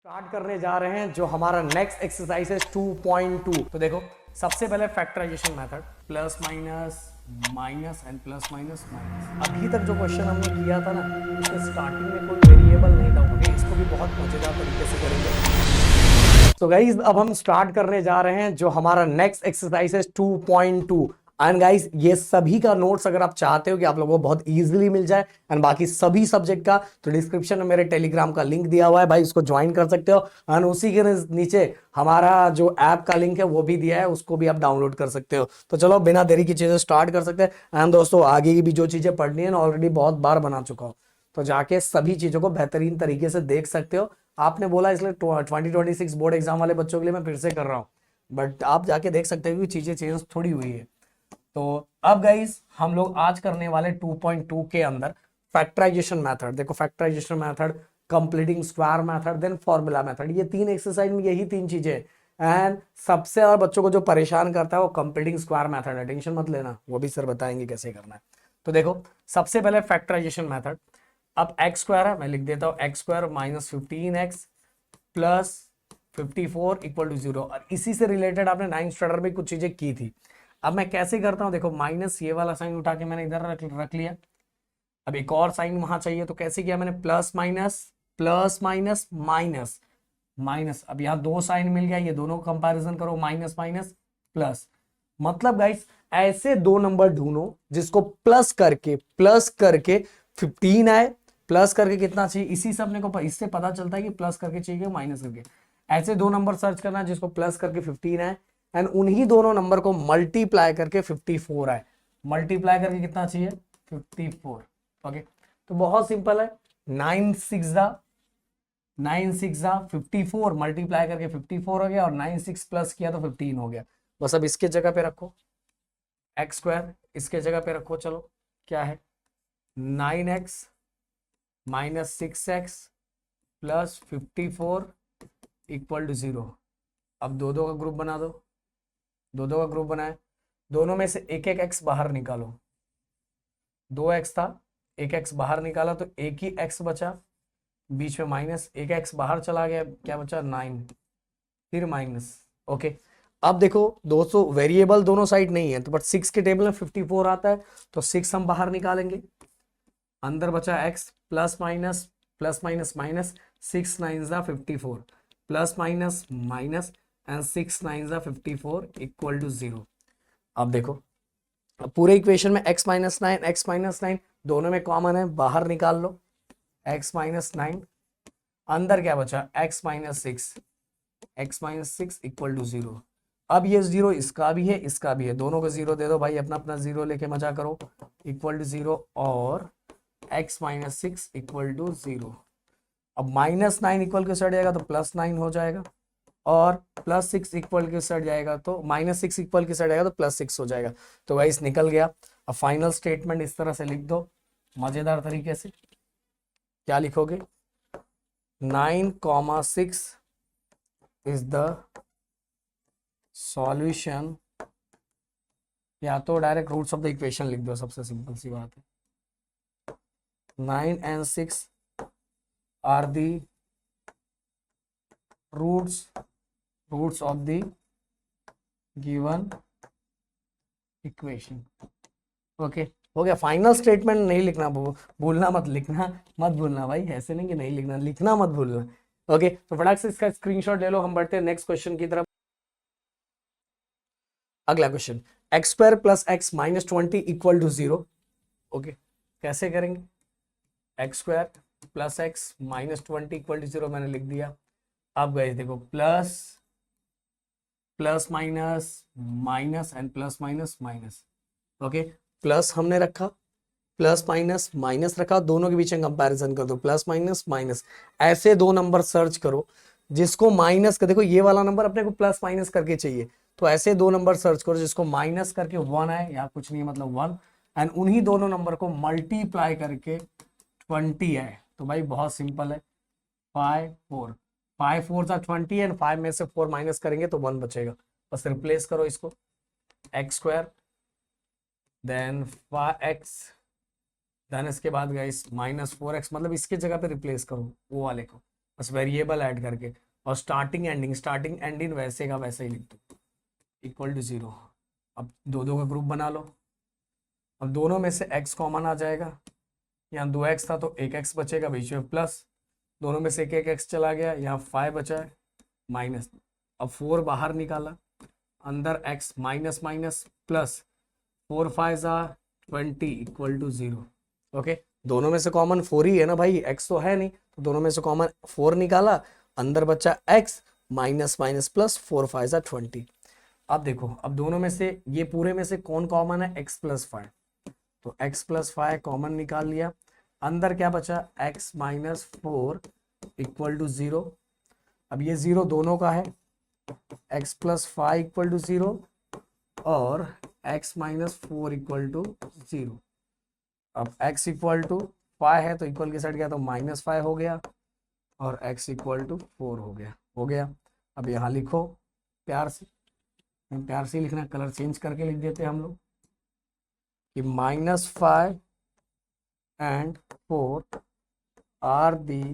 Start करने जा रहे हैं जो हमारा नेक्स्ट एक्सरसाइज है 2.2। तो देखो सबसे पहले factorization method plus minus minus and plus minus minus. अभी तक जो क्वेश्चन हमने किया था ना उसमें स्टार्टिंग में कोई वेरिएबल नहीं था। ओके, इसको भी बहुत मजेदार तरीके से करेंगे। तो गाइज अब हम स्टार्ट करने जा रहे हैं जो हमारा नेक्स्ट एक्सरसाइज है 2.2। एंड गाइस ये सभी का नोट्स अगर आप चाहते हो कि आप लोगों को बहुत इजीली मिल जाए एंड बाकी सभी सब्जेक्ट का, तो डिस्क्रिप्शन में मेरे टेलीग्राम का लिंक दिया हुआ है भाई, उसको ज्वाइन कर सकते हो। एंड उसी के नीचे हमारा जो ऐप का लिंक है वो भी दिया है, उसको भी आप डाउनलोड कर सकते हो। तो चलो बिना देरी की चीजें स्टार्ट कर सकते हैं। एंड दोस्तों आगे की भी जो चीजें पढ़नी है ना ऑलरेडी बहुत बार बना चुका हूं, तो जाके सभी चीजों को बेहतरीन तरीके से देख सकते हो। आपने बोला इसलिए 2026 बोर्ड एग्जाम वाले बच्चों के लिए मैं फिर से कर रहा हूँ, बट आप जाके देख सकते हो कि चीजें चेंज थोड़ी हुई है। तो अब गाइस हम लोग आज करने वाले 2.2 के अंदर फैक्टराइजेशन मेथड। देखो factorization method, completing square method, then formula method, ये तीन एक्सरसाइज में यही तीन चीजें हैं। एंड सबसे ज्यादा बच्चों को जो परेशान करता है वो कंप्लीटिंग स्क्वायर मेथड है। टेंशन मत लेना, वो भी सर बताएंगे कैसे करना है। तो देखो सबसे पहले फैक्टराइजेशन मेथड। अब एक्स स्क्वायर है, मैं लिख देता हूं x square minus 15x plus 54 equal to 0। और इसी से रिलेटेड आपने 9th स्टैंडर्ड में कुछ चीजें की थी। अब मैं कैसे करता हूं, देखो माइनस ये वाला साइन उठा के मैंने इधर रख लिया। अब एक और साइन वहां चाहिए, तो कैसे किया मैंने, plus minus plus minus minus minus. अब यहाँ दो साइन मिल गया, ये दोनों कंपैरिजन करो, माइनस माइनस प्लस। मतलब गाइस ऐसे दो नंबर ढूंढो जिसको प्लस करके 15 आए। प्लस करके कितना चाहिए, इसी से अपने को इससे पता चलता है कि प्लस करके चाहिए माइनस करके। ऐसे दो नंबर सर्च करना जिसको प्लस करके 15 आए एंड उन्हीं दोनों नंबर को मल्टीप्लाई करके 54 आए। मल्टीप्लाई करके कितना चाहिए, 54। ओके, तो बहुत सिंपल है, 9 6 54 मल्टीप्लाई करके 54 हो गया, और 9 6 प्लस किया तो 15 हो गया। बस अब इसके जगह पे रखो एक्स स्क्वायर, इसके जगह पे रखो, चलो क्या है 9x minus 6x plus 54 equal to 0। अब दो दो का ग्रुप बना दो, दो दो का ग्रुप बनाए, दोनों में से एक एक एक्स बाहर निकालो। 2x था, एक एक्स बाहर निकाला तो एक ही एक्स बचा, बीच में माइनस, एक एक्स बाहर चला गया, क्या बचा 9, फिर माइनस। ओके, अब देखो दोस्तों वेरिएबल दोनों साइड नहीं है, तो बट 6 के टेबल में 54 आता है, तो 6 हम बाहर निकालेंगे, अंदर बचा x प्लस माइनस माइनस 6 9 जा 54 प्लस माइनस माइनस एंड 6 9 जा 54 इक्वल टू 0। अब देखो अब पूरे इक्वेशन में x माइनस 9 दोनों में कॉमन है, बाहर निकाल लो x माइनस 9, अंदर क्या बचा x माइनस 6 इक्वल टू 0। अब ये 0 इसका भी है इसका भी है, दोनों को 0 दे दो भाई, अपना अपना 0 लेके मजा करो, इक्वल टू 0 और x माइनस 6 इक्वल टू 0। अब माइनस 9 इक्वल के सट जाएगा तो प्लस 9 हो जाएगा, और प्लस 6 इक्वल के सट जाएगा तो माइनस 6 इक्वल के सट जाएगा तो प्लस 6 हो जाएगा। तो गाइस निकल गया। अब फाइनल स्टेटमेंट इस तरह से लिख दो मजेदार तरीके से। क्या लिखोगे, 9,6 इज द सॉल्यूशन, या तो direct roots of the equation लिख दो, सबसे सिंपल सी बात है। 9 and 6 are the roots of the given equation। Okay हो गया। फाइनल स्टेटमेंट नहीं लिखना, भूलना मत, लिखना मत भूलना भाई, ऐसे नहीं कि नहीं लिखना, लिखना मत भूलना। ओके तो फटाक से इसका स्क्रीनशॉट ले लो, हम बढ़ते हैं नेक्स्ट क्वेश्चन की तरफ। अगला question, x square plus x minus 20 equal to 0। Okay कैसे करेंगे, x square plus x minus 20 equal to 0 मैंने लिख दिया। अब गए देखो plus plus minus minus and plus minus minus. Okay plus हमने रखा, प्लस माइनस माइनस रखा, दोनों के बीच में कंपैरिजन कर दो, प्लस माइनस माइनस। ऐसे दो नंबर सर्च करो जिसको माइनस कर, देखो ये वाला नंबर अपने को प्लस माइनस करके चाहिए, तो ऐसे दो नंबर सर्च करो जिसको माइनस करके 1 आए, या कुछ नहीं मतलब 1, एंड उन्हीं दोनों नंबर को मल्टीप्लाई करके 20 आए। तो भाई बहुत सिंपल है, 5 4 5 4 था 20 एंड 5 में से 4 माइनस करेंगे तो 1 बचेगा। बस रिप्लेस करो इसको, x square then 5x, then इसके बाद गाइस माइनस 4x, मतलब इसके जगह पे रिप्लेस करो वो वाले को, बस वेरिएबल ऐड करके, और स्टार्टिंग एंडिंग वैसे का वैसे ही लिख दो, इक्वल टू 0। अब दो दो का ग्रुप बना लो। अब दोनों में से x कॉमन आ जाएगा, यहाँ 2x था तो एक x बचेगा, बीच में प्लस, दोनों में से एक एक x चला गया, यहाँ 5 बचा है माइनस। अब 4 बाहर निकाला, अंदर x minus minus plus, 4 5 20 equal to 0। Okay, दोनों में से कॉमन 4 ही है ना भाई, x तो है नहीं, तो दोनों में से कॉमन 4 निकाला, अंदर बचा x माइनस माइनस प्लस, 4 5 20। अब देखो, अब दोनों में से ये पूरे में से कौन कॉमन है, x प्लस 5, तो x प्लस 5 कॉमन निकाल लिया, अंदर क्या बचा, x माइनस 4 इक्वल टू 0। अब ये 0 दोनों का है, x प्लस 5 इक्वल टू 0 और x माइनस 4 इक्वल टू 0। अब x इक्वल टू 5 है तो इक्वल के साइड गया तो माइनस 5 हो गया, और x इक्वल टू 4 हो गया। अब यहाँ लिखो प्यार से, प्यार से लिखना, कलर चेंज करके लिख देते हैं हम लोग कि -5 and 4 are the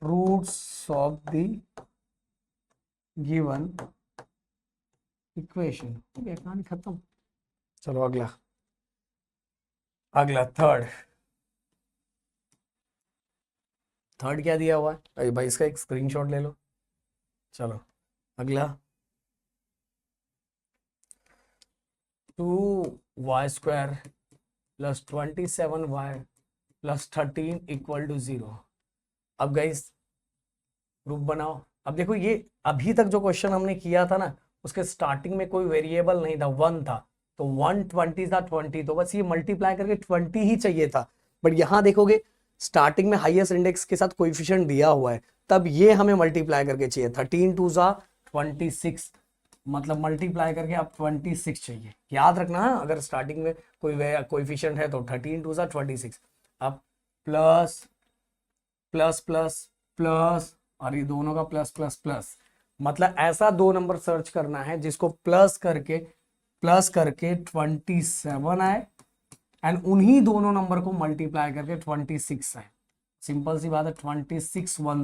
roots of the given equation। ठीक है, कहानी खत्म। चलो अगला थर्ड क्या दिया हुआ है भाई, इसका एक स्क्रीनशॉट ले लो। चलो अगला, 2y² plus 27y plus 13 equal to 0। अब गाइस ग्रुप बनाओ। अब देखो, ये अभी तक जो क्वेश्चन हमने किया था ना, उसके स्टार्टिंग में कोई वेरिएबल नहीं था, 1 था, तो 1 20 था 20, तो बस ये मल्टीप्लाई करके 20 ही चाहिए था। बट यहाँ देखोगे स्टार्टिंग में हाईएस्ट इंडेक्स के साथ कोएफिशिएंट दिया हुआ है, तब ये हमें मल्टीप्लाई करके चाहिए, 13 2 26, मतलब मल्टीप्लाई करके अब 26 चाहिए। याद रखना, अगर स्टार्टिंग में कोई कोएफिशिएंट है तो 13 2 26। अब प्लस प्लस प्लस प्लस, और ये दोनों का प्लस प्लस प्लस, मतलब ऐसा दो नंबर सर्च करना है जिसको प्लस करके 27 आए, एंड उन्हीं दोनों नंबर को मल्टीप्लाई करके 26 आए। सिंपल सी बात है, 26 1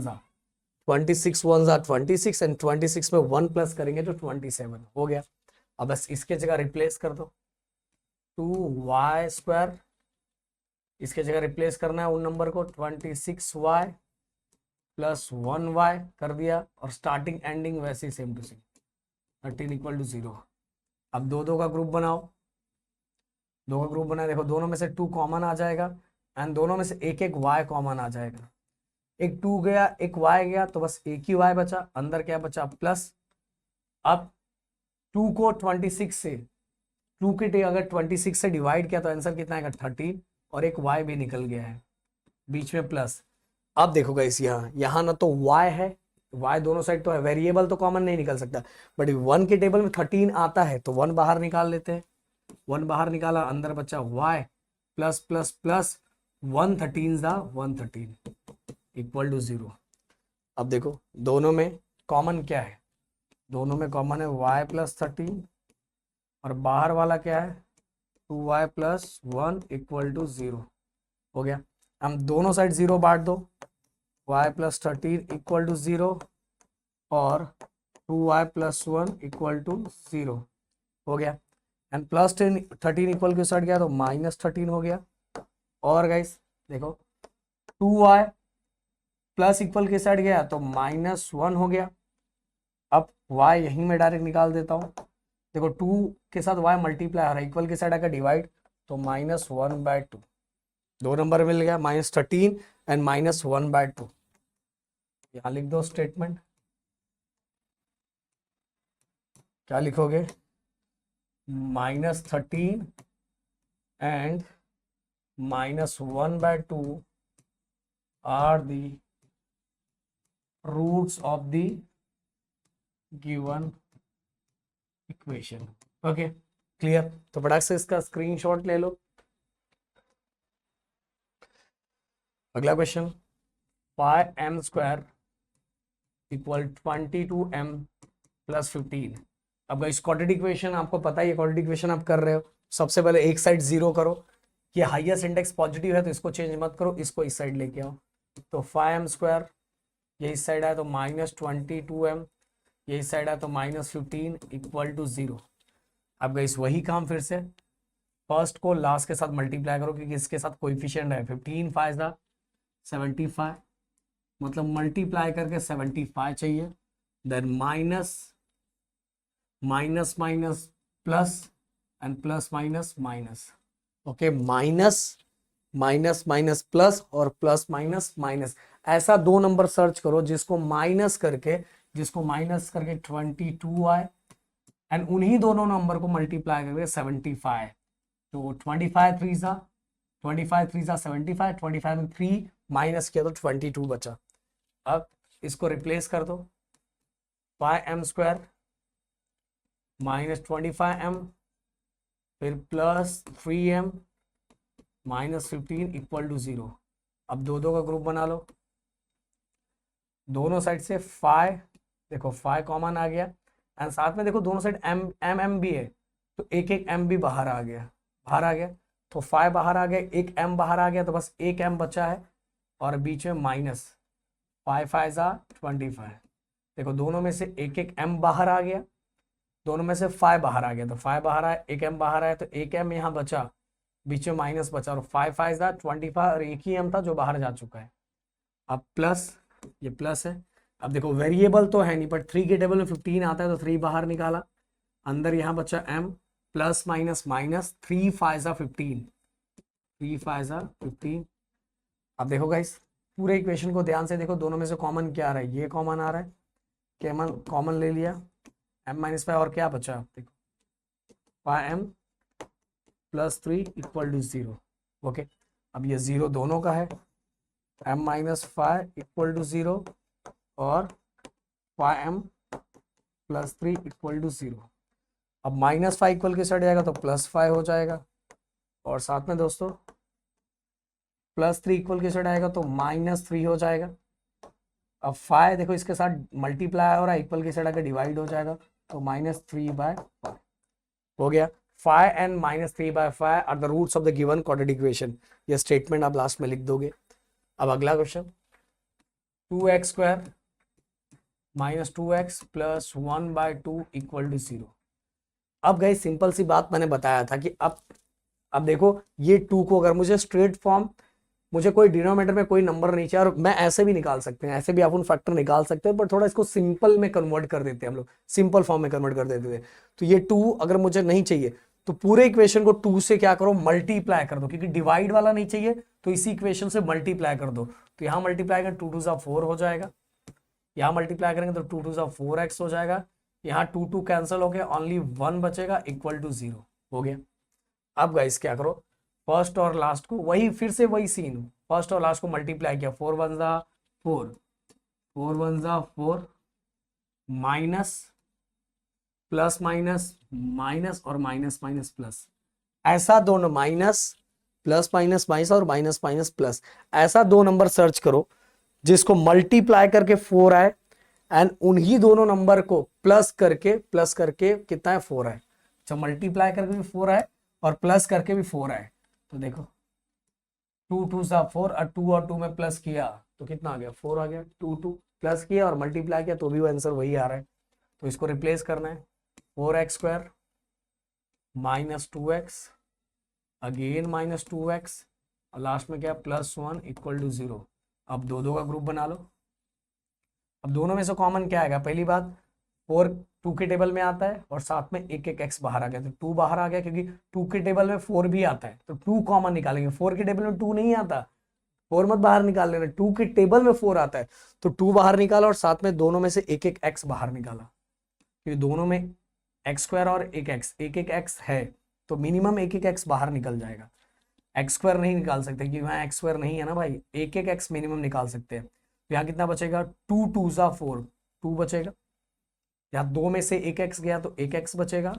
26 एंड 26 में 1 प्लस करेंगे तो 27 हो गया। अब बस इसके जगह रिप्लेस कर दो, 2y², इसके जगह रिप्लेस करना है उन नंबर को, 26y प्लस 1y कर दिया, और स्टार्टिंग एंडिंग वैसे ही same to same, 13 equal to 0। अब दो दो का ग्रुप बनाओ, देखो दोनों में से 2 कॉमन आ जाएगा, एंड दोनों में से एक एक y कॉमन आ जाएगा। एक 2 गया, एक y गया, तो बस एक ही y बचा, अंदर क्या बचा, प्लस। अब 2 को 26 से, 2 के अगर 26 से डिवाइड किया तो आंसर कितना आएगा, 13, और एक y भी निकल गया है, बीच में प्लस। अब देखो गाइस, यहाँ ना तो y है, y दोनों साइड तो है, वेरिएबल तो कॉमन नहीं निकल सकता, बट 1 के टेबल में 13 आता है तो 1 बाहर निकाल लेते हैं, 1 बाहर निकाला, अंदर बचा y plus plus plus 1 13 113 equal to 0। अब देखो दोनों में कॉमन क्या है, दोनों में कॉमन है y प्लस 13, और बाहर वाला क्या है, 2y प्लस 1 इक्वल टू 0 हो गया। हम दोनों साइड 0 बांट दो, y प्लस 13 इक्वल टू 0 और 2y प्लस 1 इक्वल टू 0 हो गया, एंड प्लस 13 इक्वल के साइड गया तो माइनस 13 हो गया। और गाइस देखो, 2y प्लस इक्वल के साइड गया तो -1 हो गया। अब y यहीं में डायरेक्ट निकाल देता हूं, देखो 2 के साथ y मल्टीप्लाई हो रहा है, इक्वल के साइड आकर डिवाइड, तो -1/2, दो नंबर मिल गया, -13 एंड -1/2। यहां लिख दो स्टेटमेंट, क्या लिखोगे, -13 and -1/2 are the roots of the given equation। Okay clear, तो फटाक से इसका स्क्रीनशॉट ले लो। अगला question, 5m² equal 22m plus 15। अब इस क्वाड्रेटिक इक्वेशन आपको पता ही है, क्वाड्रेटिक इक्वेशन आप कर रहे हो, सबसे पहले एक साइड 0 करो, ये हाईएस्ट इंडेक्स पॉजिटिव है तो इसको चेंज मत करो, इसको इस साइड लेके आओ, तो 5m², ये इस साइड आया तो -22m, ये इस साइड आया तो -15 इक्वल टू 0। अब गाइस वही काम फिर से, फर्स्ट को लास्ट के साथ मल्टीप्लाई करो क्योंकि इसके साथ कोएफिशिएंट है। 15 5 दा 75, मतलब मल्टीप्लाई करके 75 चाहिए। Then minus minus minus plus and plus minus minus. Okay, minus minus minus plus और प्लस माइनस माइनस। ऐसा दो नंबर सर्च करो जिसको माइनस करके 22 आए एंड उन्हीं दोनों नंबर को मल्टीप्लाई करके 75। तो 25 3 सा 75, 25 में 3 माइनस किया तो 22 बचा। अब इसको रिप्लेस कर दो, 5m² -25m फिर प्लस 3m -15 इक्वल टू 0। अब दो दो का ग्रुप बना लो, दोनों साइड से 5, देखो 5 कॉमन आ गया एंड साथ में देखो दोनों साइड m भी है तो एक एक m भी बाहर आ गया, तो 5 बाहर आ गया, एक m बाहर आ गया, तो बस एक m बचा है और बीच में माइनस 5 5 25। देखो दोनों में से एक एक m बाहर आ गया, दोनों में से 5 बाहर आ गया, तो 5 बाहर आया, एक m बाहर आया, तो एक m यहाँ बचा, बीच में माइनस बचा, और 5 5 25 और एक ही m था जो बाहर जा चुका है। अब प्लस, ये प्लस है। अब देखो वेरिएबल तो है नहीं बट 3 के टेबल में 15 आता है तो 3 बाहर निकाला, अंदर यहाँ बचा m, प्लस माइनस माइनस 3 5 15, 3 5 15। अब देखो गाइस पूरे इक्वेशन को ध्यान से देखो, दोनों में से कॉमन क्या आ रहा है, ये कॉमन आ रहा है, कॉमन ले लिया, m-5 और क्या बचा, देखो 5m + 3 इक्वल टू 0। ओके, अब ये 0 दोनों का है, m-5 इक्वल टू 0 और 5m + 3 इक्वल टू 0। अब -5 इक्वल के साइड जाएगा तो +5 हो जाएगा, और साथ में दोस्तों +3 इक्वल के साइड आएगा तो -3 हो जाएगा। अब 5 देखो इसके साथ मल्टीप्लाई हो रहा है, इक्वल के साइड आकर डिवाइड हो जाएगा, तो -3/5 हो गया। 5 and -3/5 are the roots of the given quadratic equation. ये स्टेटमेंट आप लास्ट में लिख दोगे। अब अगला question, 2x² -2x + 1/2 equal to 0। अब गई सिंपल सी बात मैंने बताया था कि अब देखो ये 2 को अगर मुझे स्ट्रेट फॉर्म, मुझे कोई डिनोमिनेटर में कोई नंबर नहीं चाहिए, और मैं ऐसे भी निकाल सकते हैं, ऐसे भी आप उन फैक्टर निकाल सकते हैं, पर थोड़ा इसको सिंपल में कन्वर्ट कर देते हैं हम लोग, सिंपल फॉर्म में कन्वर्ट कर देते थे। तो ये 2 अगर मुझे नहीं चाहिए तो पूरे इक्वेशन को 2 से क्या करो, मल्टीप्लाई कर दो, क्योंकि डिवाइड वाला नहीं चाहिए तो इसी इक्वेशन से मल्टीप्लाई कर दो। तो यहाँ मल्टीप्लाई करें 2 2 4 हो जाएगा, यहाँ मल्टीप्लाई करेंगे तो 2 2 4x हो जाएगा, यहाँ 2 2 कैंसिल हो गया, ओनली 1 बचेगा इक्वल टू 0 हो गया। अब गाइस क्या करो, फर्स्ट और लास्ट को वही फिर से वही सीन, फर्स्ट और लास्ट को मल्टीप्लाई किया, 4 1 4, 4 1 4, माइनस प्लस माइनस माइनस और माइनस माइनस प्लस, ऐसा दोनों माइनस प्लस माइनस माइनस और माइनस माइनस प्लस, ऐसा दो नंबर सर्च करो जिसको मल्टीप्लाई करके 4 आए एंड उन्हीं दोनों नंबर को प्लस करके कितना है 4 आए। अच्छा, मल्टीप्लाई करके भी 4 आए और प्लस करके भी 4 आए, तो देखो 2 2 4 और 2 और 2 में प्लस किया तो कितना आ गया, 4 आ गया। 2 2 प्लस किया और मल्टीप्लाई किया तो भी वो आंसर वही आ रहा है। तो इसको रिप्लेस करना है, 4x² -2x अगेन -2x और लास्ट में क्या, +1 इक्वल टू 0। अब दो दो का ग्रुप बना लो। अब दोनों में से कॉमन क्या आएगा, पहली बात 4 2 के टेबल में आता है और साथ में एक एक x बाहर आ गया, तो 2 बाहर आ गया, क्योंकि 2 के टेबल में 4 भी आता है तो 2 कॉमन निकालेंगे। 4 के टेबल में 2 नहीं आता, 4 मत बाहर निकाल लेना, 2 के टेबल में 4 आता है तो 2 बाहर निकाला और साथ में दोनों में से एक एक x बाहर निकाला, क्योंकि दोनों में x² और एक एक x है तो मिनिमम एक एक x बाहर निकल जाएगा। x² नहीं निकाल सकते क्योंकि वहाँ x² नहीं है ना भाई, एक एक x मिनिमम निकाल सकते हैं। तो यहाँ कितना बचेगा, 2 2 4, 2 बचेगा, यहाँ 2 में से एक x गया तो एक x बचेगा,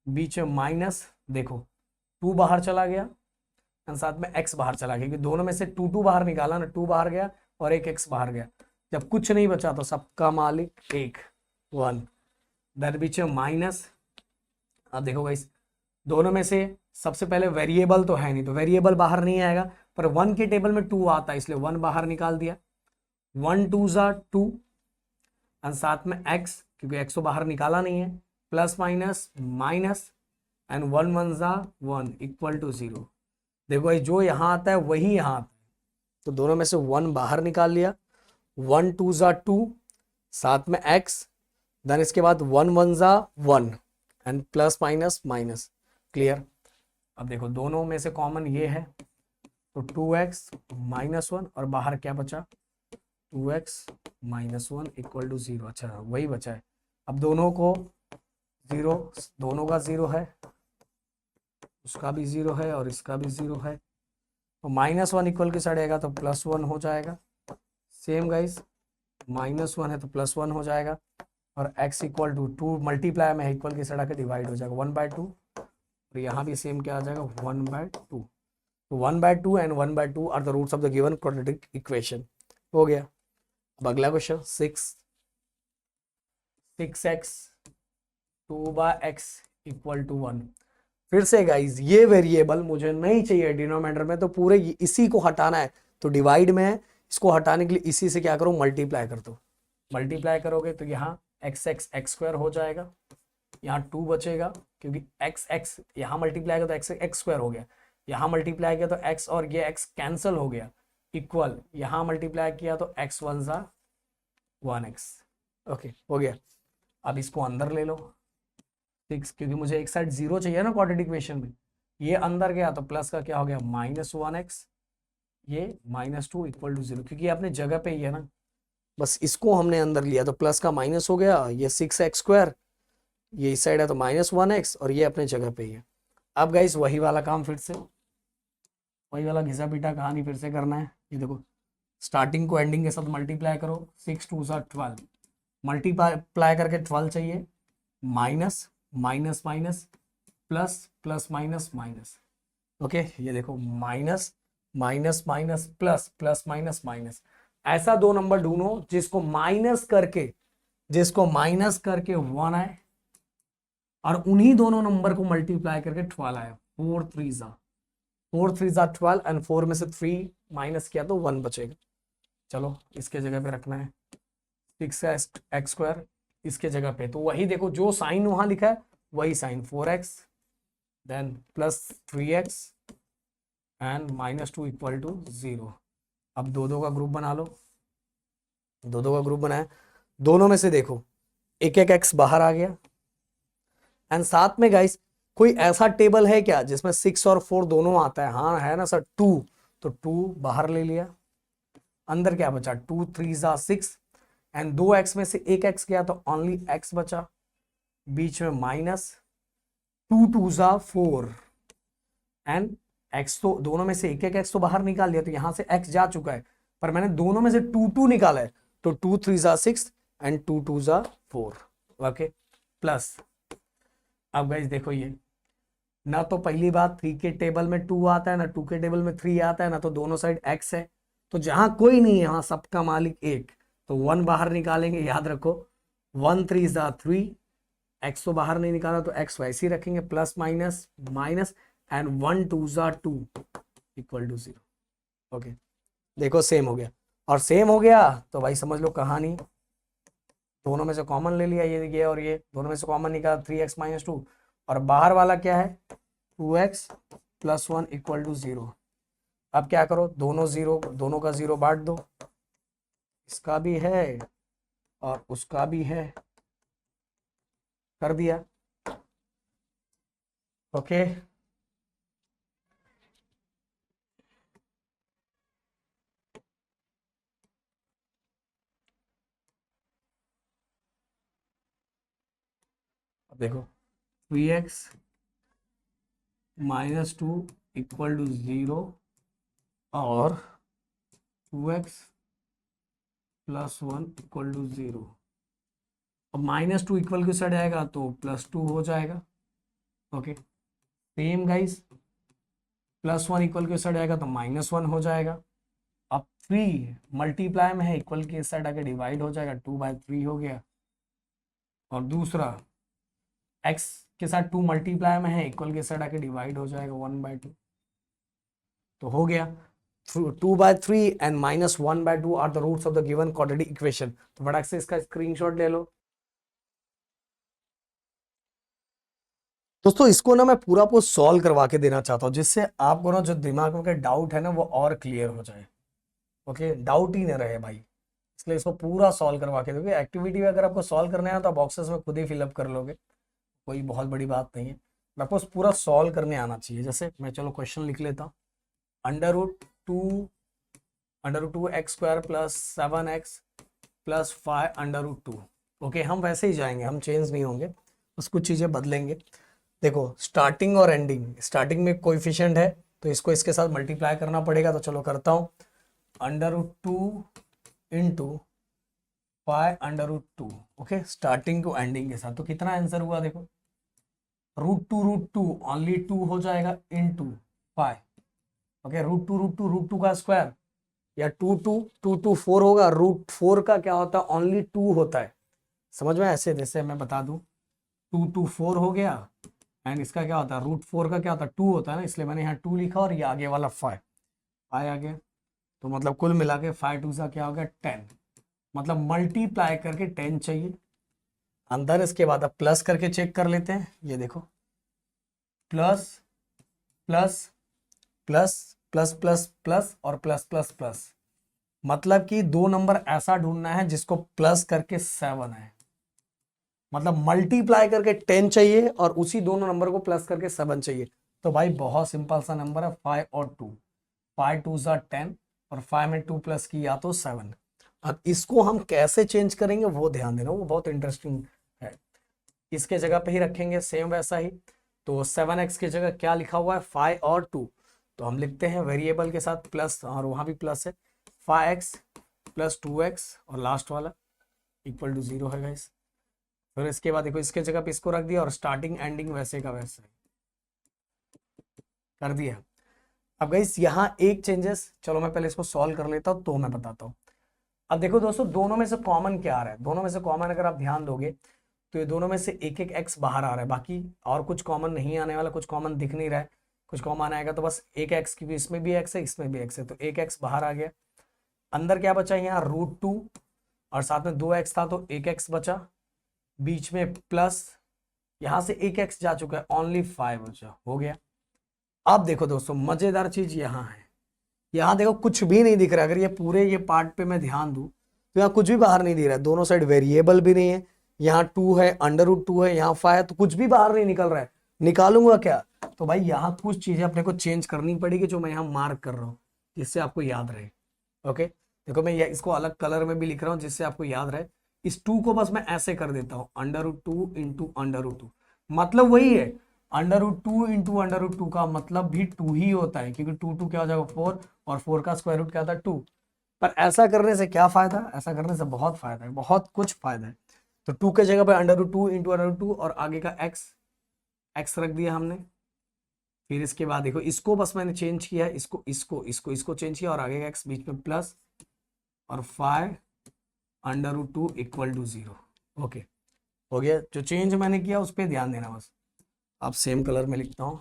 बीच में माइनस, देखो 2 बाहर चला गया और साथ में x बाहर चला गया, क्योंकि दोनों में से 2 2 बाहर निकाला ना, 2 बाहर गया और एक x बाहर गया। जब कुछ नहीं बचा तो सबका मालिक 1 दर बीच में माइनस। अब देखो गाइस दोनों में से सबसे पहले वेरिएबल तो है नहीं, तो वेरिएबल बाहर नहीं आएगा पर 1 के टेबल में 2 आता है इसलिए 1 बाहर निकाल दिया, 1 2 ज़ा 2 और साथ में x, क्योंकि x तो बाहर निकाला नहीं है, प्लस माइनस माइनस एंड 1 1 ज़ा 1 इक्वल टू 0। देखो भाई जो यहाँ आता है वही यहाँ आता है, तो दोनों में से 1 बाहर निकाल लिया, 1 2 ज़ा 2 साथ में x, देन इसके बाद 1 1 ज़ा 1 and plus minus minus. Clear. अब देखो दोनों में से कॉमन ये है, तो 2x माइनस 1 और बाहर क्या बचा, 2x माइनस 1 इक्वल टू 0। अच्छा वही बचा है। अब दोनों को 0, दोनों का 0 है, उसका भी 0 है और इसका भी 0 है, तो माइनस 1 इक्वल के साइड आएगा तो प्लस 1 हो जाएगा। सेम गाइस, माइनस 1 है तो प्लस 1 हो जाएगा, और x इक्वल टू 2 मल्टीप्लाई में है, इक्वल के साइड आके डिवाइड हो जाएगा 1/2, और यहाँ भी सेम क्या आ जाएगा 1/2। तो 1/2 and 1/2 are the roots of the given quadratic equation. हो गया। अब अगला question 6x 2/x equal to 1। फिर से गाइज ये वेरिएबल मुझे नहीं चाहिए डिनोमिनेटर में, तो पूरे इसी को हटाना है, तो डिवाइड में है, इसको हटाने के लिए इसी से क्या करो, मल्टीप्लाई कर दो। मल्टीप्लाई करोगे तो यहाँ x स्क्वायर हो जाएगा, यहाँ 2 बचेगा, क्योंकि x यहाँ मल्टीप्लाई किया तो x स्क्वायर हो गया, यहाँ मल्टीप्लाई किया तो x और ये x कैंसिल हो गया, इक्वल यहाँ मल्टीप्लाई किया तो x 1 ज़ा 1x। ओके हो गया। अब इसको अंदर ले लो 6, क्योंकि मुझे एक साइड 0 चाहिए ना क्वाड्रेटिक इक्वेशन में, ये अंदर गया तो प्लस का क्या हो गया -1x, ये -2 इक्वल टू 0, क्योंकि अपने जगह पे ही है ना, बस इसको हमने अंदर लिया तो प्लस का माइनस हो गया, ये 6x स्क्वायर, ये इस साइड है तो -1x, और ये अपने जगह पे ही है। अब गाइस वही वाला काम, फिर से वही वाला घिसा पीटा कहानी फिर से करना है। ये देखो स्टार्टिंग को एंडिंग के साथ मल्टीप्लाई करो, 6 2 ज़ा 12, मल्टीप्लाई करके 12 चाहिए, minus minus minus plus plus minus minus. Okay ये देखो minus minus minus plus plus minus minus. ऐसा दो नंबर ढूंढो जिसको माइनस करके 1 आए, और उन्हीं दोनों नंबर को मल्टीप्लाई करके 12 आए। 4 3 ज़ा 12 एंड 4 में से 3 माइनस किया तो 1 बचेगा। चलो इसके जगह पे रखना है 6x स्क्वायर, इसके जगह पे तो वही देखो जो साइन वहां लिखा है वही sign, 4x then plus 3x and -2 equal to 0। अब दो का ग्रुप बना लो, दो का ग्रुप बनाया, दोनों में से देखो एक x बाहर आ गया, एंड साथ में गाइस कोई ऐसा टेबल है क्या जिसमें 6 और 4 दोनों आता है? हाँ है ना सर, 2, तो 2 बाहर ले लिया, अंदर क्या बचा 2 3 ज़ा 6 एंड 2x में से एक x गया तो ओनली x बचा, बीच में माइनस 2 2 ज़ा 4 एंड x, तो दोनों में से एक x तो बाहर निकाल लिया, तो यहां से x जा चुका है, पर मैंने दोनों में से 2 2 निकाला है, तो 2 3 ज़ा 6 एंड 2 2 ज़ा 4। ओके प्लस, अब गाइस देखो ये ना तो पहली बात 3 के टेबल में 2 आता है, ना 2 के टेबल में 3 आता है, ना तो दोनों साइड x है, तो जहां कोई नहीं है वहां सबका मालिक एक, तो 1 बाहर निकालेंगे, याद रखो 1 3 ज़ा 3, x तो बाहर नहीं निकाला तो x वैसे ही रखेंगे, प्लस माइनस माइनस एंड 1 2 ज़ा 2 इक्वल टू 0। ओके देखो सेम हो गया, और सेम हो गया तो भाई समझ लो कहानी, दोनों में से कॉमन ले लिया, ये और ये दोनों में से कॉमन निकाला 3x - 2, और बाहर वाला क्या है 2x + 1 इक्वल टू 0। अब क्या करो, दोनों का 0 बांट दो, इसका भी है और उसका भी है, कर दिया। ओके अब देखो 3x - 2 इक्वल टू 0 और 2x + 1 इक्वल टू 0। अब -2 इक्वल के साइड आएगा तो +2 हो जाएगा। ओके सेम गाइस, +1 इक्वल के साइड आएगा तो -1 हो जाएगा। अब 3 मल्टीप्लाई में है, इक्वल के साइड आके डिवाइड हो जाएगा, 2/3 हो गया। और दूसरा x के साथ 2 मल्टीप्लाई में है, इक्वल के साइड आके डिवाइड हो जाएगा 1/2, तो हो गया। 2/3 and -1/2 are the roots of the given quadratic equation. तो फटाक से इसका स्क्रीनशॉट ले लो दोस्तों। इसको ना मैं पूरा को सॉल्व करवा के देना चाहता हूँ, जिससे आपको ना जो दिमाग में डाउट है ना वो और क्लियर हो जाए। ओके, डाउट ही ना रहे भाई, इसलिए इसको पूरा सॉल्व करवा के दोगे। एक्टिविटी अगर आपको सॉल्व करना है तो बॉक्सेस में खुद ही फिलअप कर लोगे, कोई बहुत बड़ी बात नहीं है। आपको पूरा सॉल्व करने आना चाहिए। जैसे मैं चलो क्वेश्चन लिख लेता हूँ, √2 x² plus 7x plus 5√2। Okay, हम वैसे ही जाएंगे, हम चेंज नहीं होंगे, बस कुछ चीज़ें बदलेंगे। देखो स्टार्टिंग और एंडिंग, स्टार्टिंग में कोएफिशिएंट है तो इसको इसके साथ मल्टीप्लाई करना पड़ेगा। तो चलो करता हूँ, √2 into 5√2। Okay, starting to ending के साथ। तो कितना आंसर हुआ देखो, √2 ओनली 2 हो जाएगा इंटू 5। ओके, √2 का स्क्वायर या 2 4 होगा। √4 का क्या होता है, ओनली 2 होता है। समझ में? ऐसे जैसे मैं बता दूं, 2 4 हो गया एंड इसका क्या होता है, √4 का क्या होता है, 2 होता है ना, इसलिए मैंने यहाँ 2 लिखा और ये आगे वाला 5 आ गया। तो मतलब कुल मिला के 5 2 का क्या हो गया 10, मतलब मल्टीप्लाई करके 10 चाहिए अंदर। इसके बाद अब प्लस करके चेक कर लेते हैं। ये देखो, plus plus plus plus plus plus और प्लस प्लस प्लस, मतलब कि दो नंबर ऐसा ढूंढना है जिसको प्लस करके 7 है, मतलब मल्टीप्लाई करके 10 चाहिए और उसी दोनों नंबर को प्लस करके 7 चाहिए। तो भाई बहुत सिंपल सा नंबर है, 5 और 2, 5 2 10 और 5 में 2 प्लस किया तो 7। अब इसको हम कैसे चेंज करेंगे वो ध्यान देना, वो बहुत इंटरेस्टिंग है। इसके जगह पे ही रखेंगे सेम वैसा ही। तो 7x की जगह क्या लिखा हुआ है, 5 और 2, तो हम लिखते हैं वेरिएबल के साथ प्लस, और वहां भी प्लस है, 5x प्लस 2x और लास्ट वाला इक्वल टू 0 है गाइस। फिर इसके बाद देखो इसके जगह पे इसको रख दिया और स्टार्टिंग एंडिंग वैसे का वैसे कर दिया। अब गाइस यहाँ एक चेंजेस, चलो मैं पहले इसको सॉल्व कर लेता हूँ तो मैं बताता हूँ। अब देखो दोस्तों, दोनों में से कॉमन क्या आ रहा है, दोनों में से कॉमन अगर आप ध्यान दोगे तो ये दोनों में से एक एक एक्स बाहर आ रहा है, बाकी और कुछ कॉमन नहीं आने वाला, कुछ कॉमन दिख नहीं रहा है। कुछ कॉमन आएगा तो बस एक एक्स, क्योंकि इसमें भी एक्स है इसमें भी एक्स है, तो एक एक्स बाहर आ गया। अंदर क्या बचा यहाँ, √2 और साथ में 2x था तो एक एक्स बचा, बीच में प्लस, यहां से एक एक्स जा चुका है, ओनली 5 बचा, हो गया। अब देखो दोस्तों मजेदार चीज यहाँ है, यहाँ देखो कुछ भी नहीं दिख रहा है। अगर ये पूरे ये पार्ट पे मैं ध्यान दूं तो यहाँ कुछ भी बाहर नहीं दिख रहा है, दोनों साइड वेरिएबल भी नहीं है, यहाँ 2 है, √2 है, यहाँ 5 है, तो कुछ भी बाहर नहीं निकल रहा है। निकालूंगा क्या, तो भाई यहाँ कुछ चीजें अपने को चेंज करनी पड़ेगी जो मैं यहाँ मार्क कर रहा हूँ, जिससे आपको याद रहे। ओके, देखो मैं इसको अलग कलर में भी लिख रहा हूँ जिससे आपको याद रहे। इस 2 को बस मैं ऐसे कर देता हूँ, √2 इंटू √2, मतलब वही है, √2 इंटू √2 का मतलब भी 2 ही होता है, क्योंकि 2 2 क्या हो जाएगा 4, और 4 का स्क्वायर रूट क्या था 2। पर ऐसा करने से क्या फायदा, ऐसा करने से बहुत फायदा है, बहुत कुछ फायदा है। तो 2 के जगह पे √2 इंटू √2 और आगे का x रख दिया हमने। फिर इसके बाद देखो इसको बस मैंने चेंज किया है, इसको चेंज किया और आगे का x बीच में प्लस और 5√2 इक्वल टू 0। ओके, हो गया। जो चेंज मैंने किया उस पर ध्यान देना बस। अब सेम कलर में लिखता हूँ।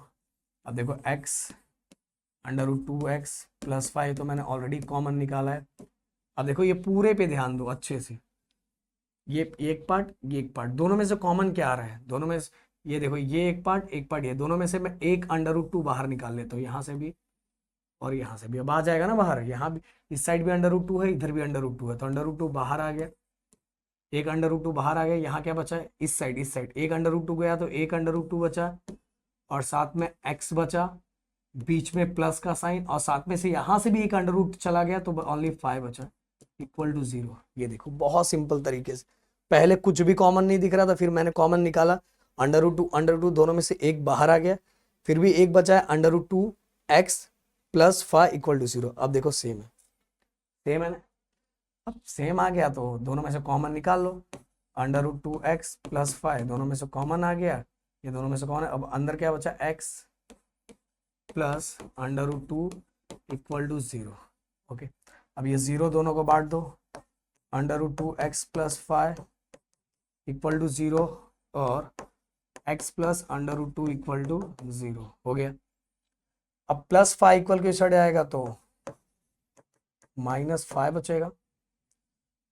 अब देखो x √2x प्लस 5 तो मैंने ऑलरेडी कॉमन निकाला है। अब देखो ये पूरे पे ध्यान दो अच्छे से, ये एक पार्ट ये एक पार्ट, दोनों में से कॉमन क्या आ रहा है, दोनों में ये देखो ये एक पार्ट ये, दोनों में से मैं एक √2 बाहर निकाल लेता हूँ, यहाँ से भी और यहाँ से भी। अब आ जाएगा ना बाहर, यहाँ भी इस साइड भी √2 है, इधर भी √2 है, तो √2 बाहर आ गया, एक √2 बाहर आ गया। यहाँ क्या बचा है, इस साइड एक √2 गया तो एक √2 बचा और साथ में x बचा, बीच में प्लस का साइन, और साथ में से यहाँ से भी एक √2 चला गया तो ओनली 5 बचा इक्वल टू 0। ये देखो बहुत सिंपल तरीके से, पहले कुछ भी कॉमन नहीं दिख रहा था, फिर मैंने कॉमन निकाला, √2 दोनों में से एक बाहर आ गया, फिर भी एक बचा है √2x प्लस 5 इक्वल टू 0। अब देखो सेम है ना, अब सेम आ गया तो दोनों में से कॉमन निकाल लो, √2x प्लस 5 दोनों में से कॉमन आ गया, ये दोनों में से कॉमन है। अब अंदर क्या बचा, x plus √2 equal to 0। Okay, अब ये 0 दोनों को बांट दो, √2x प्लस 5 इक्वल टू 0 और x प्लस √2 इक्वल टू 0, हो गया। अब प्लस 5 इक्वल के साइड आएगा तो -5 बचेगा।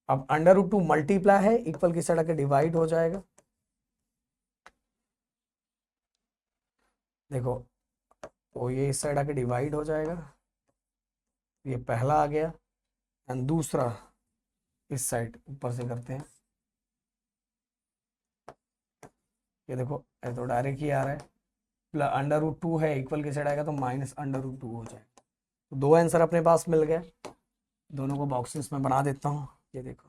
अब √2 मल्टीप्लाई है, इक्वल की साइड आके डिवाइड हो जाएगा। देखो तो ये इस साइड आके डिवाइड हो जाएगा, ये पहला आ गया, एंड दूसरा इस साइड ऊपर से करते हैं। ये देखो ये तो डायरेक्ट ही आ रहा है, प्लस √2 है, इक्वल की साइड आएगा तो -√2 हो जाएगा। तो दो आंसर अपने पास मिल गए, दोनों को बॉक्सेस में बना देता हूँ। ये देखो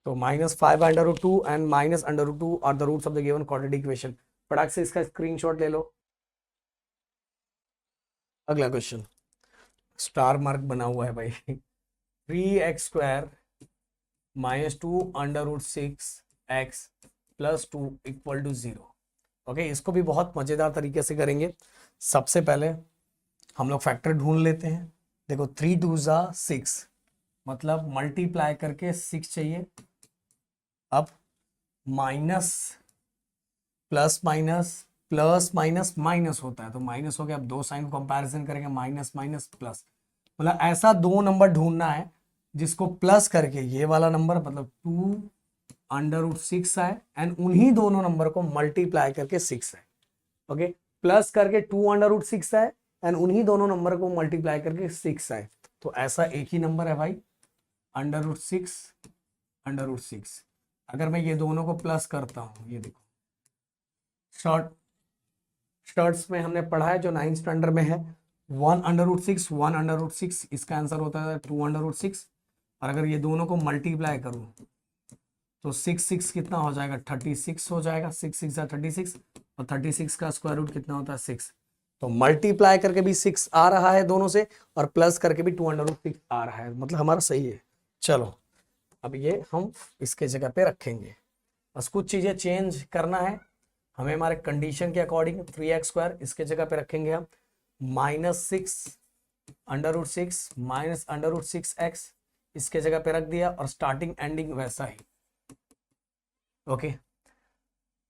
तो -5 √2 and -√2 are the roots of the given quadratic equation. फटाक से इसका स्क्रीनशॉट ले लो। अगला क्वेश्चन स्टार मार्क बना हुआ है भाई। 3x² -2 √6x + 2 = 0। ओके, इसको भी बहुत मजेदार तरीके से करेंगे। सबसे पहले हम लोग फैक्टर ढूंढ लेते हैं। देखो 3 2 6, मतलब मल्टीप्लाई करके 6 चाहिए। अब minus plus minus plus minus minus होता है तो माइनस हो गया। अब दो साइन कंपैरिजन करेंगे, माइनस माइनस प्लस, मतलब ऐसा दो नंबर ढूंढना है जिसको प्लस करके ये वाला नंबर मतलब 2 √6 आए, एंड उन्हीं दोनों नंबर को मल्टीप्लाई करके 6 आए। ओके, प्लस करके 2 √6 आए एंड उन्हीं दोनों नंबर को मल्टीप्लाई करके 6 आए। तो ऐसा एक ही नंबर है भाई, √6 √6। अगर मैं ये दोनों को प्लस करता हूं, ये देखो शॉर्ट्स में हमने पढ़ा है जो 9th स्टैंडर्ड में है, 1 √6 इसका आंसर होता है 2 √6। और अगर ये दोनों को मल्टीप्लाई करूं तो 6 कितना हो जाएगा, 36 हो जाएगा। 6 6 36, और 36 का स्क्वायर रूट कितना होता है 6। तो मल्टीप्लाई करके भी 6 आ रहा है दोनों से, और प्लस करके भी 2 √6 आ रहा है, मतलब हमारा सही है। चलो अब ये हम इसके जगह पे रखेंगे, बस कुछ चीजें चेंज करना है हमें हमारे कंडीशन के अकॉर्डिंग। 3x² इसके जगह पे रखेंगे हम -6 √6 -√6x इसके जगह पे रख दिया, और स्टार्टिंग एंडिंग वैसा ही। ओके,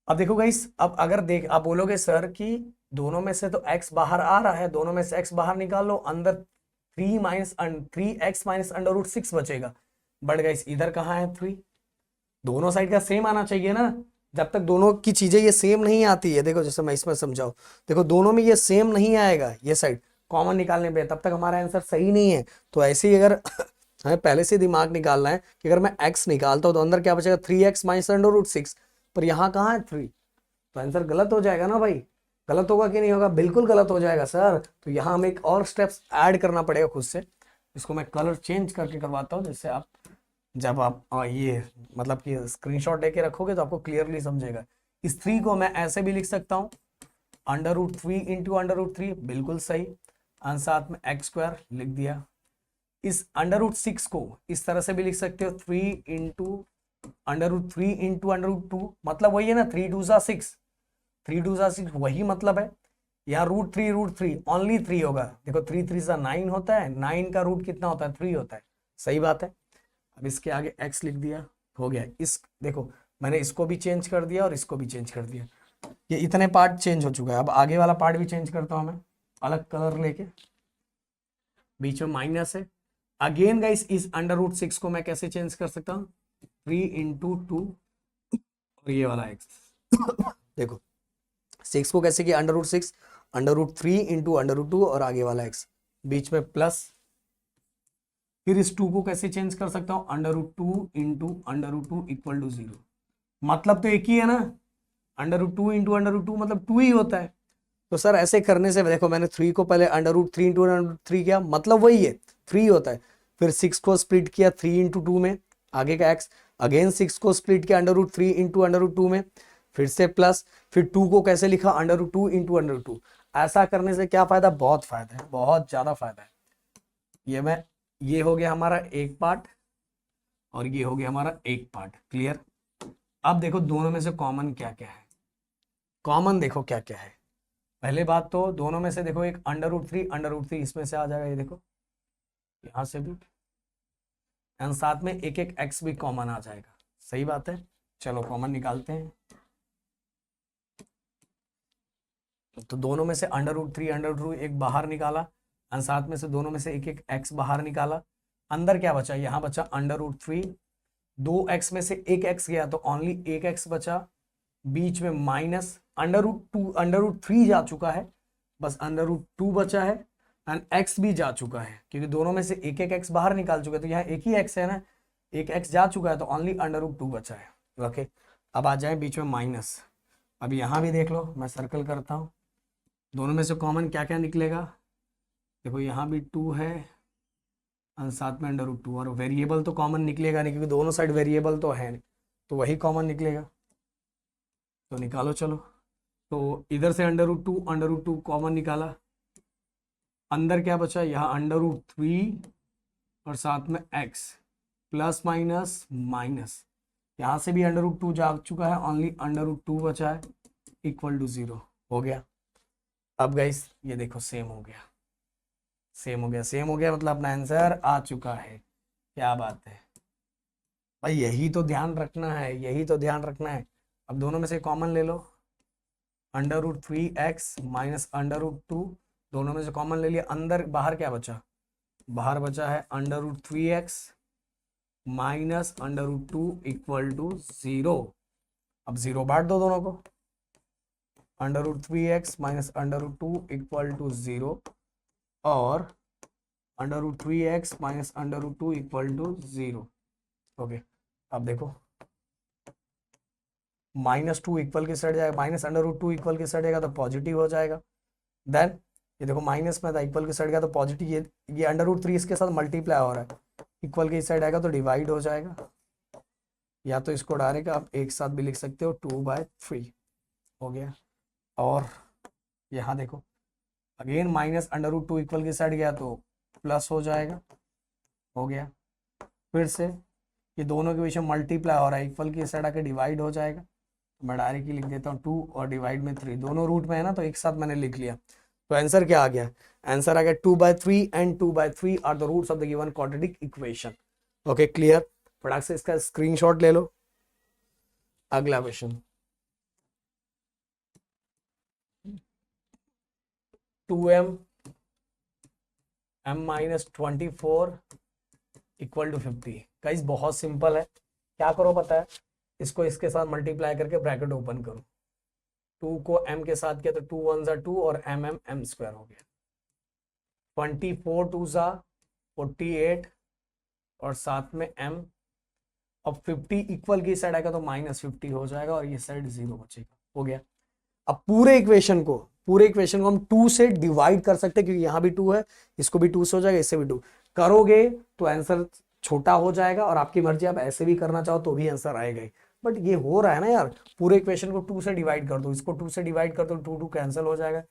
अब देखो गाइस, अब अगर देख आप बोलोगे सर कि दोनों में से तो x बाहर आ रहा है, दोनों में से x बाहर निकाल लो, अंदर 3x -√6 बचेगा। बट गाइस इधर कहाँ है 3, दोनों साइड का सेम आना चाहिए ना। जब तक दोनों की चीजें ये सेम नहीं आती है, देखो जैसे मैं इसमें समझाऊं, देखो दोनों में ये सेम नहीं आएगा, ये साइड कॉमन निकालने पे, तब तक हमारा आंसर सही नहीं है। तो ऐसे ही अगर हमें पहले से दिमाग निकालना है कि अगर मैं x निकालता हूं तो अंदर क्या बचेगा 3x -√6, पर यहाँ कहाँ है 3, तो आंसर गलत हो जाएगा ना भाई। गलत होगा कि नहीं होगा, बिल्कुल गलत हो जाएगा सर। तो यहाँ हमें एक और स्टेप्स ऐड करना पड़ेगा खुद से। इसको मैं कलर चेंज करके करवाता हूँ, जिससे आप जब आप ये मतलब कि स्क्रीनशॉट लेके रखोगे तो आपको क्लियरली समझेगा। इस 3 को मैं ऐसे भी लिख सकता हूँ √3 × √3, बिल्कुल सही। और साथ में x² लिख दिया। इस √6 को इस तरह से भी लिख सकते हो 3 × √2, मतलब वही है ना, 3 2 6, 3 2 6 वही मतलब है। यहाँ √3 ओनली 3 होगा। देखो 3 3 9 होता है, 9 का रूट कितना होता है 3 होता है, सही बात है। अब इसके आगे x लिख दिया, हो गया। इस देखो मैंने इसको भी चेंज कर दिया और इसको भी चेंज कर दिया, ये इतने पार्ट चेंज हो चुका है। अब आगे वाला पार्ट भी चेंज करता हूं मैं, अलग कलर लेके, बीच में माइनस है। अगेन गाइस इस √6 को मैं कैसे चेंज कर सकता हूँ, 3 × 2 और ये वाला x देखो 6 को कैसे किया √6, √3 × √2 और आगे वाला x, बीच में प्लस। फिर इस 2 को कैसे चेंज कर सकता हूं, √2 × √2 = 0। मतलब तो एक ही है ना, √2 × √2 मतलब 2 ही होता है। तो सर ऐसे करने से देखो मैंने 3 को पहले √3 × √3 किया, मतलब वही है 3 होता है। फिर 6 को स्प्लिट किया 3 × 2 में, आगे का x, अगेन 6 को स्प्लिट किया √3 × √2 में, फिर से प्लस, फिर 2 को कैसे लिखा √2 × √2। ऐसा करने से क्या फायदा, बहुत फायदा है, बहुत ज्यादा फायदा है। ये हो गया हमारा एक पार्ट और ये हो गया हमारा एक पार्ट, क्लियर। अब देखो दोनों में से कॉमन क्या क्या है, कॉमन देखो क्या क्या है। पहले बात तो दोनों में से देखो एक √3 इसमें से आ जाएगा, ये देखो यहां से भी, एंड साथ में एक एक x भी कॉमन आ जाएगा, सही बात है। चलो कॉमन निकालते हैं। तो दोनों में से अंडर रूट एक बाहर निकाला और साथ में से दोनों में से एक एक एक्स बाहर निकाला। अंदर क्या बचा, यहाँ बचा अंडर रूट 3, 2x में से एक x गया तो ओनली एक x बचा, बीच में माइनस अंडर रूट 3 जा चुका है, बस अंडर रूट 2 बचा है एंड x भी जा चुका है क्योंकि दोनों में से एक एक x बाहर निकाल चुके हैं, तो यहाँ एक ही x है ना, एक x जा चुका है तो ओनली अंडर रूट 2 बचा है। ओके, अब आ जाए बीच में माइनस। अब यहाँ भी देख लो, मैं सर्कल करता हूँ, दोनों में से कॉमन क्या क्या निकलेगा, देखो यहाँ भी 2 है और साथ में अंडर रूट 2, और वेरिएबल तो कॉमन निकलेगा नहीं क्योंकि दोनों साइड वेरिएबल तो है नहीं, तो वही कॉमन निकलेगा, तो निकालो चलो। तो इधर से अंडर रूट टू कॉमन निकाला, अंदर क्या बचा, यहाँ अंडर रूट 3 और साथ में x, प्लस माइनस माइनस, यहाँ से भी अंडर रूट 2 जा चुका है, ओनली अंडर रूट 2 बचा है, इक्वल टू 0 हो गया। अब गाइस ये देखो सेम हो गया, सेम हो गया मतलब अपना आंसर आ चुका है। क्या बात है भाई, यही तो ध्यान रखना है, यही तो ध्यान रखना है। अब दोनों में से कॉमन ले लो, under root 3x minus under root 2, दोनों में से कॉमन ले लिया, अंदर बाहर क्या बचा, बाहर बचा है under root 3x minus under root 2 equal to 0। अब 0 बांट दो दोनों को, under root 3x minus under root 2 equal to 0 और under root 3x minus under root 2 equal to 0। Okay, अब देखो -2 इक्वल के साइड जाएगा, माइनस अंडर रूट 2 इक्वल के साइड जाएगा तो पॉजिटिव हो जाएगा। देन ये देखो माइनस में था, इक्वल के साइड गया तो पॉजिटिव, ये अंडर रूट 3 इसके साथ मल्टीप्लाई हो रहा है, इक्वल के साइड आएगा तो डिवाइड हो जाएगा, या तो इसको डायरेक्ट आप एक साथ भी लिख सकते हो 2/3 हो गया। और यहाँ देखो again minus under root 2 equal के साइड गया तो प्लस हो जाएगा, हो गया। फिर से ये दोनों के बीच में मल्टीप्लाई हो रहा है, इक्वल की साइड आके डिवाइड हो जाएगा, तो मैं डायरेक्टली लिख देता हूँ 2 और डिवाइड में 3, दोनों रूट में है ना तो एक साथ मैंने लिख लिया। तो आंसर क्या आ गया, आंसर आ गया 2/3 and 2/3 are the roots of the given quadratic equation. Okay clear, फटाक से इसका स्क्रीनशॉट ले लो। अगला question, 2m m-24 equal to 50। Guys बहुत सिंपल है, क्या करो पता है, इसको इसके साथ मल्टीप्लाई करके ब्रैकेट ओपन करो, 2 को m के साथ किया तो 2 1 ज़ा 2 और m स्क्वायर हो गया, 24 2 ज़ा 48 और साथ में m। अब 50 इक्वल की साइड आएगा तो -50 हो जाएगा और ये साइड 0 बचेगा, हो गया। अब पूरे इक्वेशन को हम 2 से डिवाइड कर सकते हैं क्योंकि यहाँ भी 2 है, इसको भी 2 से हो जाएगा, इससे भी 2 करोगे तो आंसर छोटा हो जाएगा, और आपकी मर्जी, आप ऐसे भी करना चाहो तो भी आंसर आएगा ही। बट ये हो रहा है ना यार, पूरे इक्वेशन को 2 से डिवाइड कर दो, इसको 2 से डिवाइड कर दो, 2 कैंसिल हो जाएगा,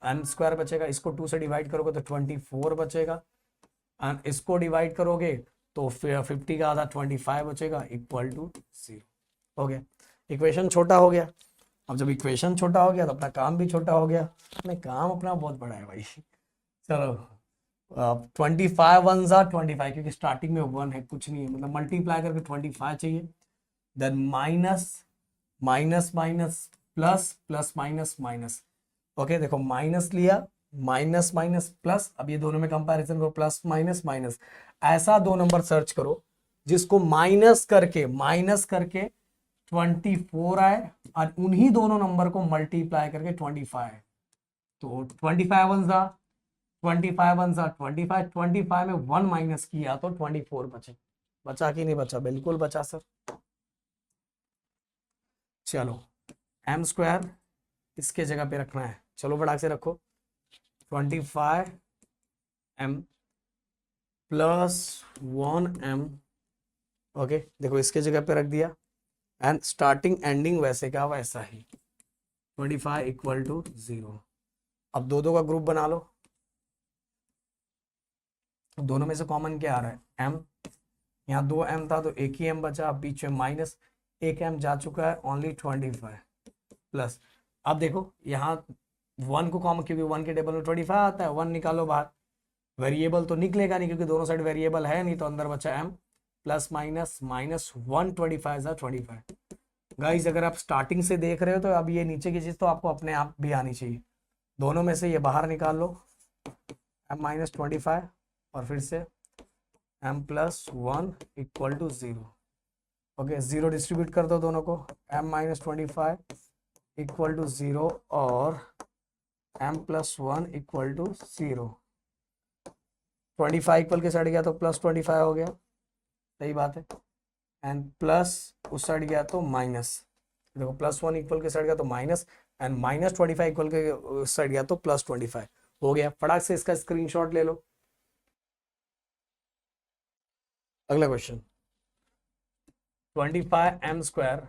m स्क्वायर बचेगा, इसको 2 से डिवाइड करोगे तो 24 बचेगा, एंड इसको डिवाइड करोगे तो 50 का आधा 25 बचेगा, इक्वल टू 0 हो गया। इक्वेशन छोटा हो गया। अब जब इक्वेशन छोटा हो गया तो अपना काम भी छोटा हो गया, काम अपना बहुत बड़ा है भाई। चलो 25 1 ज़ा 25 क्योंकि स्टार्टिंग में 1 है, कुछ नहीं है, मतलब मल्टीप्लाई करके 25 चाहिए, then minus minus minus plus plus minus minus. Okay देखो माइनस लिया, माइनस माइनस प्लस, अब ये दोनों में कंपैरिजन करो, प्लस माइनस माइनस, ऐसा 2 नंबर सर्च करो जिसको माइनस करके 24 आए और उन्हीं दोनों नंबर को मल्टीप्लाई करके 25 आए। तो 25 1 ज़ा 25 में 1 माइनस किया तो 24 बचा कि नहीं बचा, बिल्कुल बचा सर। चलो m स्क्वायर इसके जगह पे रखना है, चलो फटाक से रखो, 25m प्लस 1m। ओके देखो इसके जगह पे रख दिया, एंड स्टार्टिंग एंडिंग वैसे का वैसा ही, 25 इक्वल टू 0। अब दो का ग्रुप बना लो, दोनों में से कॉमन क्या आ रहा है, m, यहाँ 2m था तो एक ही m बचा, अब बीच में माइनस, एक m जा चुका है, ओनली 25 प्लस। अब देखो यहाँ 1 को कॉमन, क्योंकि 1 के टेबल में 25 आता है, 1 निकालो बाहर, वेरिएबल तो निकलेगा नहीं क्योंकि दोनों साइड वेरिएबल है नहीं, तो अंदर बचा m plus minus minus 1 25 25। Guys अगर आप स्टार्टिंग से देख रहे हो तो अब ये नीचे की चीज तो आपको अपने आप भी आनी चाहिए, दोनों में से ये बाहर निकाल लो, m माइनस 25 और फिर से m plus 1 equal to 0। Okay, 0 distribute कर दो दोनों को, m माइनस 25 इक्वल टू 0 और m plus 1 equal to 0। 25 equal के साइड गया तो प्लस 25 हो गया, सही बात है, एंड प्लस उस साइड गया तो माइनस, देखो प्लस 1 इक्वल के साइड गया तो माइनस, एंड माइनस 25 इक्वल के साइड गया तो प्लस 25 हो गया। फटाक से इसका स्क्रीनशॉट ले लो। अगला question, 25m square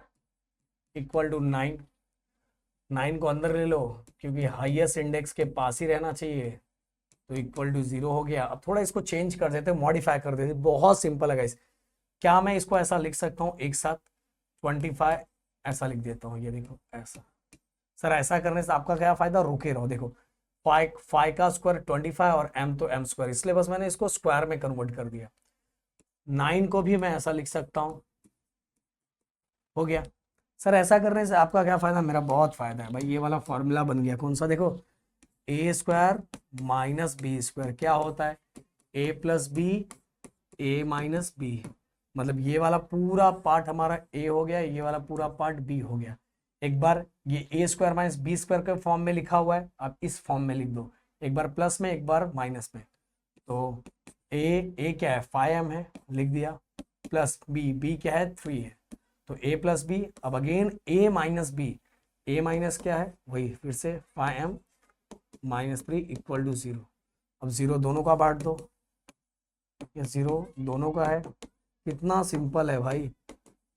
equal to 9, 9 को अंदर ले लो क्योंकि हाईएस्ट इंडेक्स के पास ही रहना चाहिए, तो इक्वल टू 0 हो गया। अब थोड़ा इसको चेंज कर देते हैं, मॉडिफाई कर देते हैं, बहुत सिंपल है गाइस। क्या मैं इसको ऐसा लिख सकता हूँ एक साथ, 25 ऐसा लिख देता हूँ, ये देखो ऐसा। सर ऐसा करने से आपका क्या फायदा, रुके रहो, देखो 5 का स्क्वायर 25 और m तो m स्क्वायर, इसलिए बस मैंने इसको स्क्वायर में कन्वर्ट कर दिया। 9 को भी मैं ऐसा लिख सकता हूँ, हो गया। सर ऐसा करने से आपका क्या फायदा, मेरा बहुत फायदा है भाई, ये वाला फॉर्मूला बन गया, कौन सा, देखो ए स्क्वायर माइनस बी स्क्वायर क्या होता है, ए प्लस बी, ए माइनस बी, मतलब ये वाला पूरा पार्ट हमारा ए हो गया, ये वाला पूरा पार्ट बी हो गया। एक बार ये ए स्क्वायर माइनस बी स्क्वायर के फॉर्म में लिखा हुआ है, आप इस फॉर्म में लिख दो, एक बार प्लस में एक बार माइनस में। तो ए क्या है 5m है, लिख दिया, प्लस बी क्या है 3 है, तो a प्लस बी। अब again a minus b, a minus क्या है वही फिर से 5m माइनस 3 इक्वल टू 0। अब 0 दोनों का बांट दो, ये 0 दोनों का है, कितना सिंपल है भाई,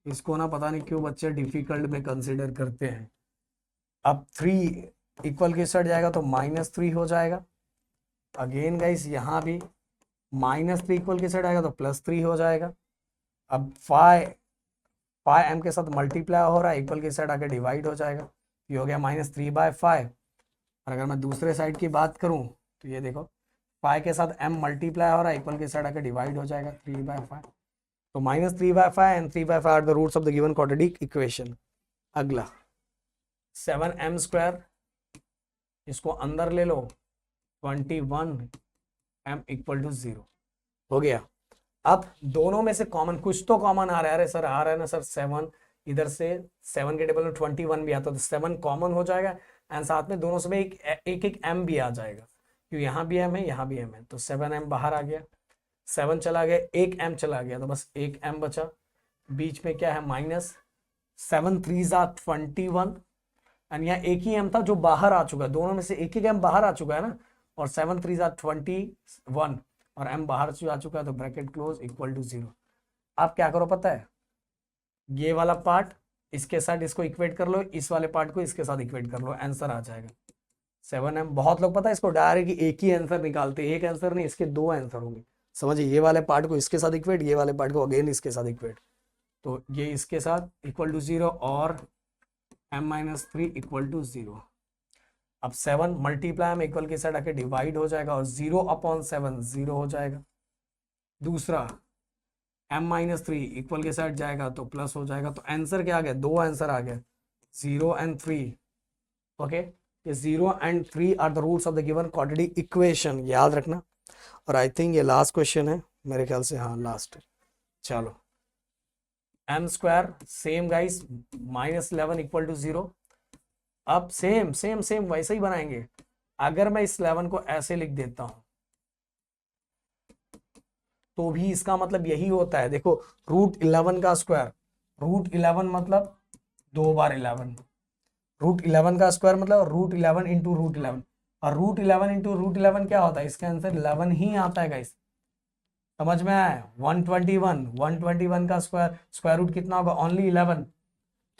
इसको ना पता नहीं क्यों बच्चे डिफिकल्ट में कंसिडर करते हैं। अब 3 इक्वल के साइड जाएगा तो -3 हो जाएगा, अगेन गाइस यहाँ भी -3 इक्वल के साइड आएगा तो +3 हो जाएगा। अब 5m के साथ मल्टीप्लाई हो रहा है, इक्वल के साइड आके डिवाइड हो जाएगा, ये हो गया -3/5। और अगर मैं दूसरे साइड की बात करूं तो ये देखो 5 के साथ m मल्टीप्लाई हो रहा है, इक्वल के साइड आके डिवाइड हो जाएगा 3/5। तो -3/5 and 3/5 are the roots of the given quadratic equation. अगला 7m स्क्वायर, इसको अंदर ले लो, 21m इक्वल टू 0 हो गया। अब दोनों में से कॉमन, कुछ तो कॉमन आ रहा है, अरे सर आ रहा है ना सर 7, इधर से 7 के टेबल में 21 भी आता है, तो 7 कॉमन हो जाएगा, एंड साथ में दोनों में एक m भी आ जाएगा, क्योंकि यहाँ भी m है यहाँ भी m है, तो 7m बाहर आ गया, 7 चला गया, एक m चला गया, तो बस एक m बचा, बीच में क्या है माइनस, 7 3 21, एंड यहाँ एक ही m था जो बाहर आ चुका है, दोनों में से एक m बाहर आ चुका है ना, और 7 3 21 और m बाहर से आ चुका है, तो ब्रैकेट क्लोज इक्वल टू 0। आप क्या करो पता है, ये वाला पार्ट इसके साथ इसको इक्वेट कर लो, इस वाले पार्ट को इसके साथ इक्वेट कर लो, आंसर आ जाएगा 7m। बहुत लोग पता है इसको डायरेक्ट एक ही आंसर निकालते हैं, एक आंसर नहीं इसके दो आंसर होंगे, समझिए, ये वाले पार्ट को इसके साथ इक्वेट, ये वाले पार्ट को अगेन इसके साथ इक्वेट, तो ये इसके साथ इक्वल टू 0 और m-3 इक्वल टू 0। अब 7 मल्टीप्लाई में इक्वल के साइड आके डिवाइड हो जाएगा, और 0/7 0 हो जाएगा। दूसरा m-3 इक्वल के साइड जाएगा तो प्लस हो जाएगा, तो आंसर क्या आ गया, दो आंसर आ गया, 0 एंड 3। ओके, ये 0 and 3 are the roots of the given quadratic equation, याद रखना। और आई थिंक ये लास्ट क्वेश्चन है मेरे ख्याल से, हाँ लास्ट है। चलो m square same guys, -11 equal to 0। अब सेम सेम सेम वैसे ही बनाएंगे। अगर मैं इस 11 को ऐसे लिख देता हूं तो भी इसका मतलब यही होता है, देखो √11 का स्क्वायर, √11 मतलब 2 बार 11, √11 का स्क्वायर मतलब √11 इंटू √11, और √11 इंटू √11 क्या होता है, इसका आंसर 11 ही आता है गाइस, समझ में आया। 121 का स्क्वायर रूट कितना होगा, ओनली 11।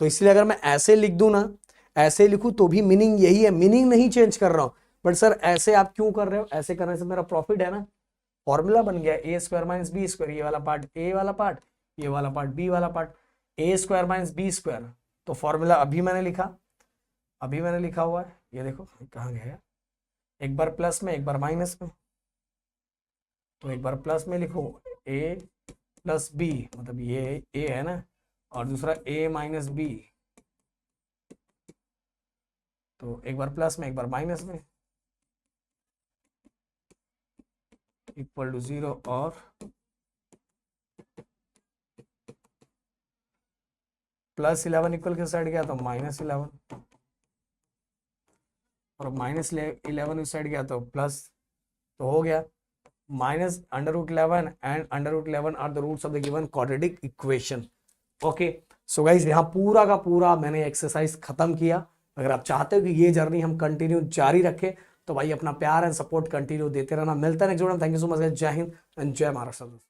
तो इसलिए अगर मैं ऐसे लिख दूं ना, ऐसे लिखूं तो भी मीनिंग यही है, मीनिंग नहीं चेंज कर रहा हूं, बट सर ऐसे आप क्यों कर रहे हो, ऐसे करने से मेरा प्रॉफिट है ना, फॉर्मूला बन गया a square minus b square, ये वाला पार्ट a वाला पार्ट, ये वाला पार्ट b वाला part, a square minus b square. तो फॉर्मूला अभी मैंने लिखा हुआ है, ये देखो कहाँ गया, एक बार प्लस में एक बार माइनस में, तो एक बार प्लस में लिखो a प्लस बी, मतलब ये a है ना, और दूसरा a माइनस बी, तो एक बार प्लस में एक बार माइनस में, इक्वल टू 0 और +11 इक्वल किस साइड गया तो -11 और -11 इस साइड गया तो प्लस, तो हो गया -√11 and √11 are the roots of the given quadratic equation. Okay, so guys यहाँ पूरा का पूरा मैंने एक्सरसाइज खत्म किया। अगर आप चाहते हो कि ये जर्नी हम कंटिन्यू जारी रखें तो भाई अपना प्यार एंड सपोर्ट कंटिन्यू देते रहना। मिलता है नेक्स्ट वीडियो में। थैंक यू सो मच, जय हिंद एंड जय महाराष्ट्र।